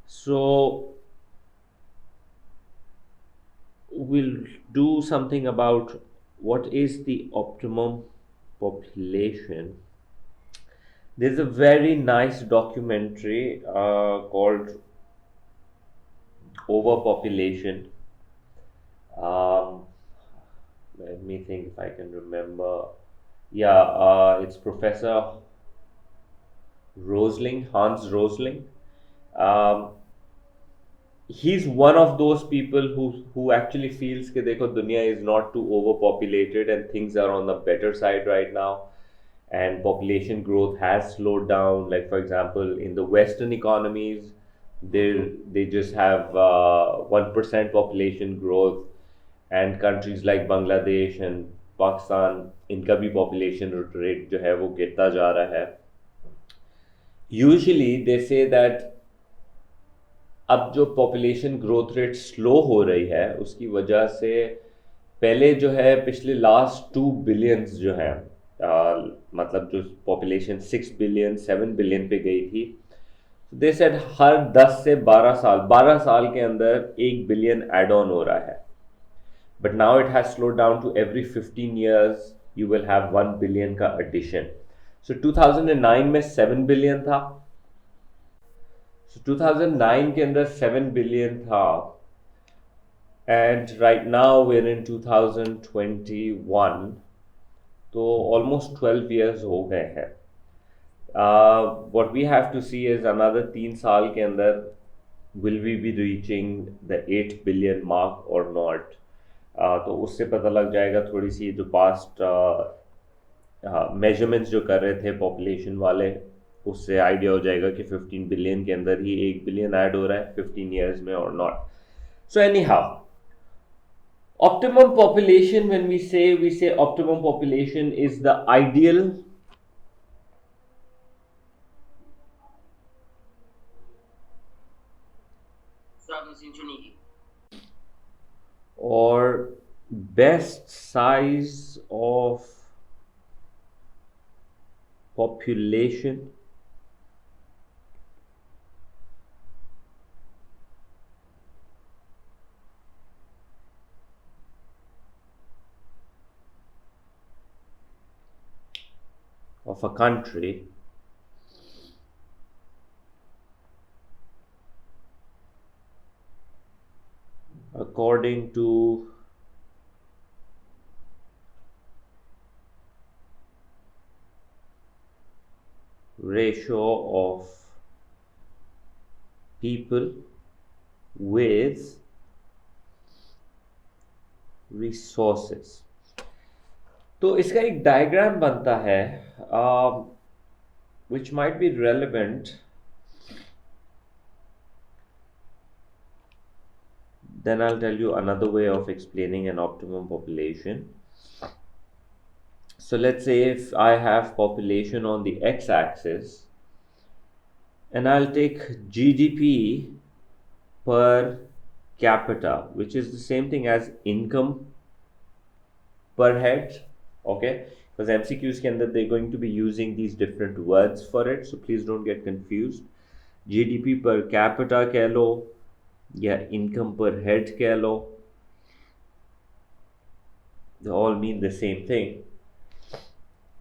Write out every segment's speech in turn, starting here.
So we'll do something about what is the optimum population. There's a very nice documentary called Overpopulation. Um, Let me think if I can remember. Yeah, it's Professor Hans Rosling. Um, he's one of those people who actually feels that देखो दुनिया is not too overpopulated and things are on the better side right now, and population growth has slowed down. Like for example, in the Western economies, they just have 1% population growth, and countries like Bangladesh and Pakistan, इनका भी population rate जो है वो गिरता जा रहा है. Usually they say that अब जो पॉपुलेशन ग्रोथ रेट स्लो हो रही है उसकी वजह से पहले जो है पिछले लास्ट 2 बिलियंस जो है मतलब जो पॉपुलेशन 6 बिलियन 7 बिलियन पे गई थी, दे सेड हर 10 से 12 साल के अंदर 1 बिलियन एड ऑन हो रहा है. But now it has slow down to every 15 years you will have 1 billion का एडिशन. सो 2009 में 7 बिलियन था. So 2009 के अंदर 7 बिलियन था, and right now we're in 2021, तो ऑलमोस्ट 12 years हो गए हैं. What we have to see is another 3 साल के अंदर will we be reaching the 8 billion mark or not. तो उससे पता लग जाएगा थोड़ी सी जो पास्ट मेजरमेंट्स जो कर रहे थे पॉपुलेशन वाले, उससे आइडिया हो जाएगा कि 15 बिलियन के अंदर ही 1 बिलियन ऐड हो रहा है 15 years में और not. So any how, optimum population, when we say optimum population is the ideal or best size of population of a country according to ratio of people with resources. तो इसका एक diagram बनता है which might be relevant. Then I'll tell you another way of explaining an optimum population. So let's say if I have population on the x-axis, and I'll take GDP per capita, which is the same thing as income per head, okay? Because MCQs के अंदर they're going to be using these different words for it, so please don't get confused. GDP per capita कह लो या income per head कह लो, they all mean the same thing.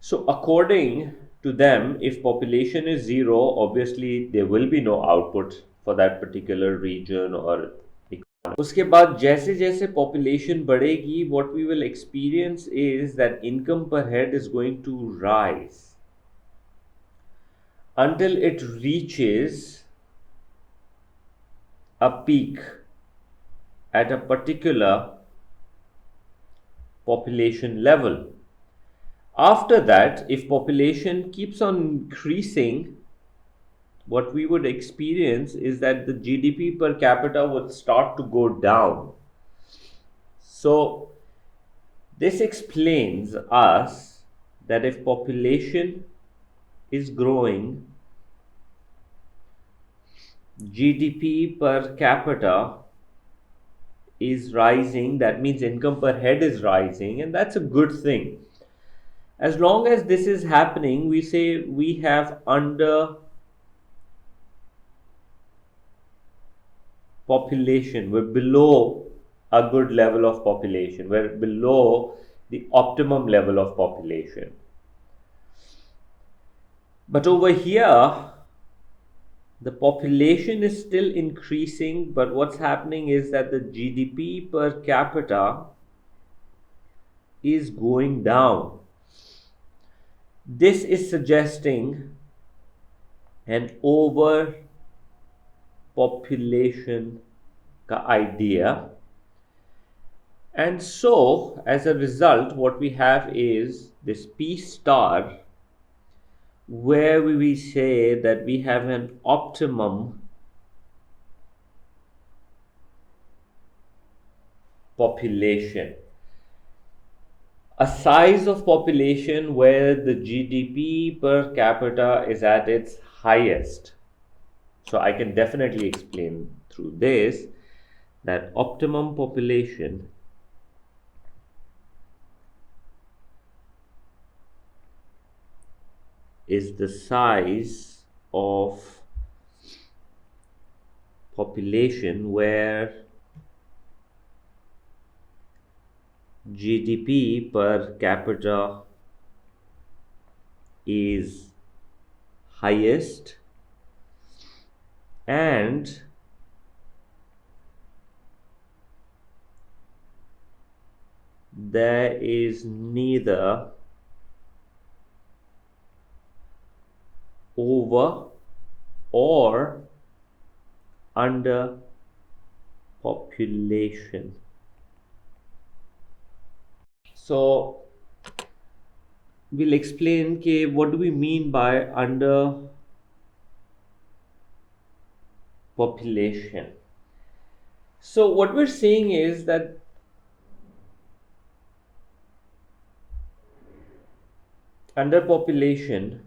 So according to them, if population is 0, obviously there will be no output for that particular region or economy. उसके बाद जैसे जैसे population बढ़ेगी, what we will experience is that income per head is going to rise until it reaches a peak at a particular population level. After that, if population keeps on increasing, what we would experience is that the GDP per capita would start to go down. So this explains us that if population is growing, GDP per capita is rising, that means income per head is rising, and that's a good thing. As long as this is happening, we say we have under population. We're below a good level of population. We're below the optimum level of population. But over here, the population is still increasing, but what's happening is that the GDP per capita is going down. This is suggesting an overpopulation idea. And so, as a result, what we have is this P star, where we say that we have an optimum population, a size of population where the GDP per capita is at its highest. So I can definitely explain through this that optimum population is the size of population where GDP per capita is highest and there is neither over or under population. So we'll explain what do we mean by under population. So what we're saying is that underpopulation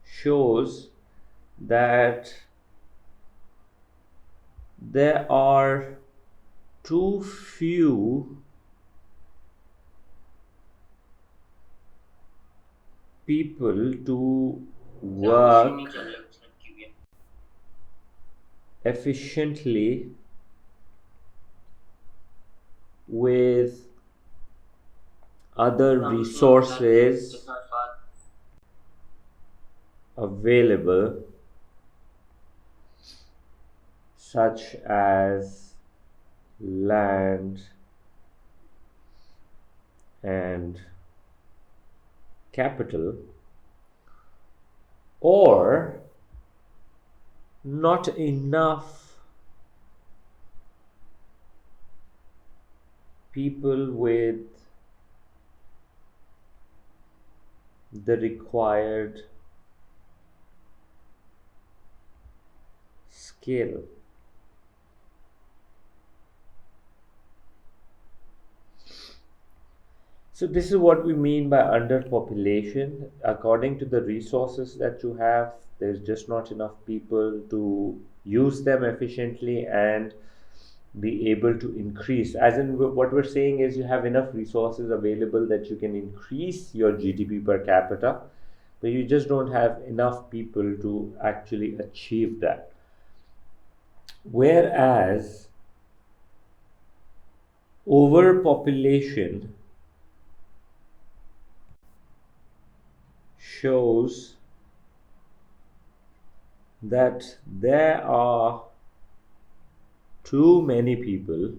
shows that there are too few people to work efficiently with other resources available, such as land and capital, or not enough people with the required skill. So this is what we mean by underpopulation. According to the resources that you have, there's just not enough people to use them efficiently and be able to increase. As in, what we're saying is you have enough resources available that you can increase your GDP per capita, but you just don't have enough people to actually achieve that. Whereas overpopulation shows that there are too many people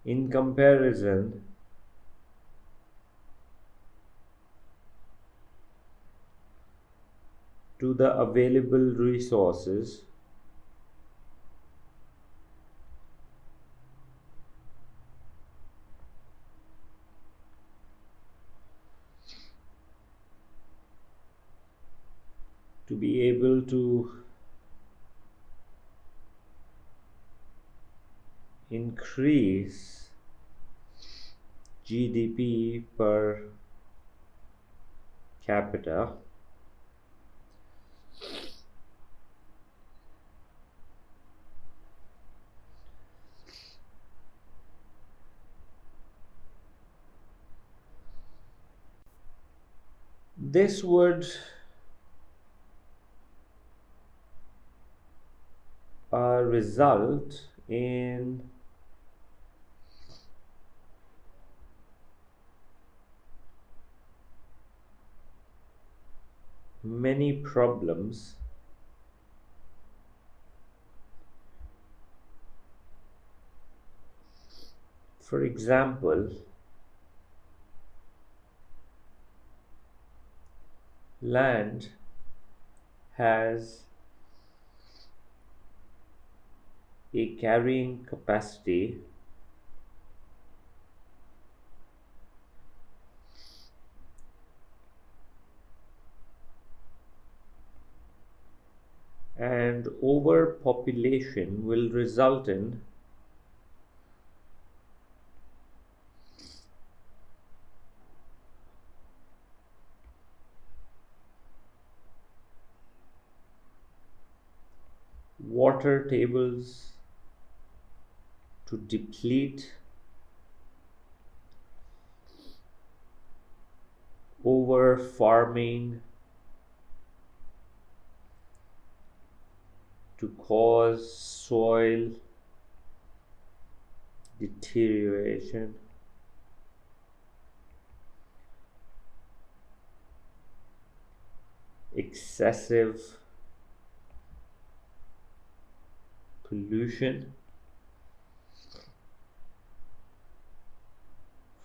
in comparison to the available resources to be able to increase GDP per capita. this would result in many problems. For example, land has a carrying capacity and overpopulation will result in water tables to deplete, over farming to cause soil deterioration, excessive pollution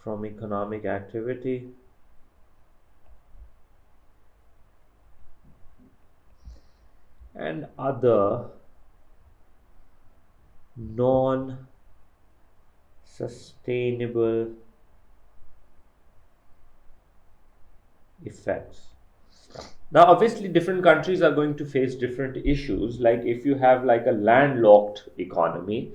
from economic activity, and other non-sustainable effects. Now, obviously, different countries are going to face different issues. Like if you have like a landlocked economy,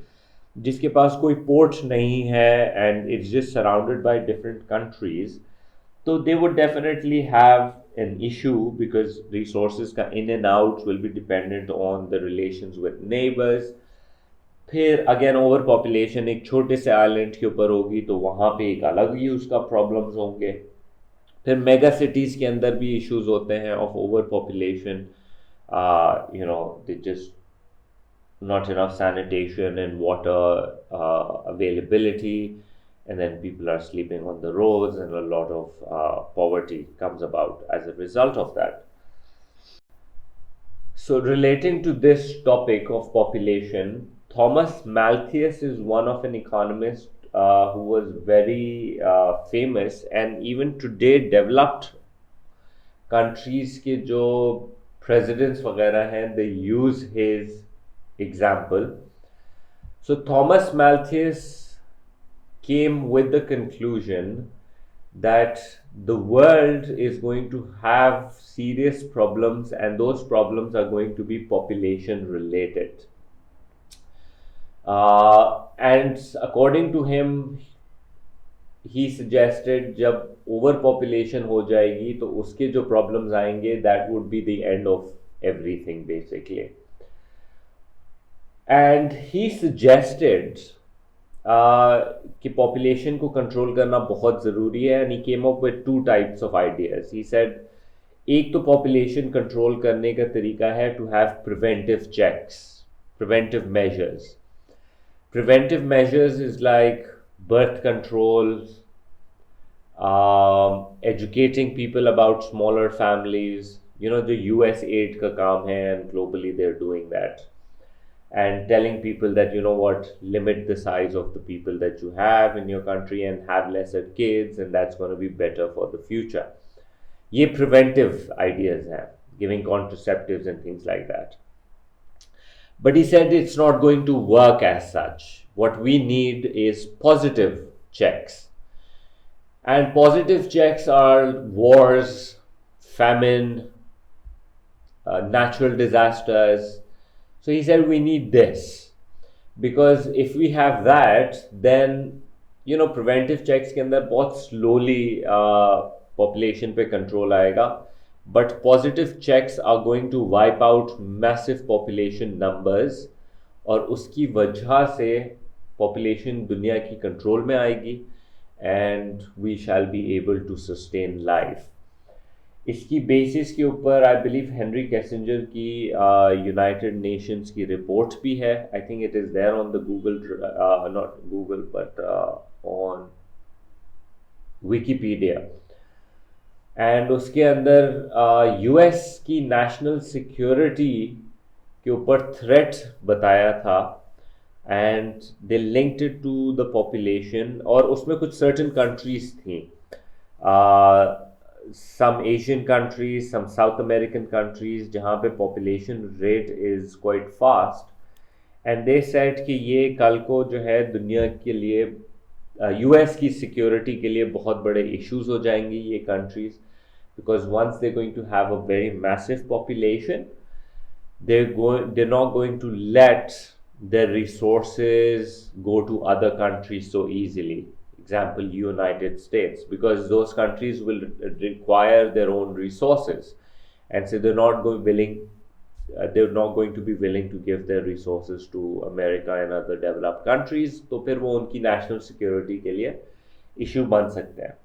जिसके पास कोई ports नहीं है and it's just surrounded by different countries, so they would definitely have an issue because resources का in and out will be dependent on the relations with neighbors. फिर again over population एक छोटे से island के ऊपर होगी तो वहाँ पे एक अलग ही उसका प्रॉब्लम्स होंगे. फिर मेगा सिटीज़ के अंदर भी इश्यूज होते हैं of over population. They just not enough sanitation and water availability, and then people are sleeping on the roads, and a lot of poverty comes about as a result of that. So, relating to this topic of population, Thomas Malthus is one of an economist who was very famous, and even today developed countries के जो presidents वगैरह हैं, they use his example. So Thomas Malthus came with the conclusion that the world is going to have serious problems, and those problems are going to be population related. And according to him, he suggested जब overpopulation हो जाएगी तो उसके जो problems आएंगे, that would be the end of everything basically. And he suggested कि population को control करना बहुत ज़रूरी है, and he came up with two types of ideas. He said एक तो population control करने का तरीका है to have preventive checks, preventive measures. Preventive measures is like birth control, educating people about smaller families. You know, the US aid का काम है, and globally they're doing that. And telling people that, you know what, limit the size of the people that you have in your country and have lesser kids, and that's going to be better for the future. Ye preventive ideas हैं, giving contraceptives and things like that. But he said it's not going to work as such. What we need is positive checks. And positive checks are wars, famine, natural disasters. So he said we need this, because if we have that, then, you know, preventive checks के अंदर बहुत slowly population पे control आएगा, but positive checks are going to wipe out massive population numbers, और उसकी वजह से population दुनिया की control में आएगी, and we shall be able to sustain life. इसकी बेसिस के ऊपर आई बिलीव हेनरी कैसेंजर की यूनाइटेड नेशंस की रिपोर्ट भी है. I think it is there on the Google, not Google but on Wikipedia. And उसके अंदर यूएस की नेशनल सिक्योरिटी के ऊपर थ्रेट बताया था. And they linked it to the population, और उसमें कुछ सर्टेन कंट्रीज थी, some Asian countries, some South American countries, जहाँ पे population rate is quite fast, and they said कि ये कल को जो है दुनिया के लिए यूएस की सिक्योरिटी के लिए बहुत बड़े इश्यूज हो जाएंगी ये countries, because once they're going to have a very massive population, they're not going to let their resources go to other countries so easily. Example, United States, because those countries will require their own resources, and so they're not going to be willing to give their resources to America and other developed countries. तो फिर वो उनकी national security के लिए issue बन सकते हैं.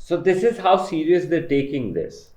So this is how serious they're taking this.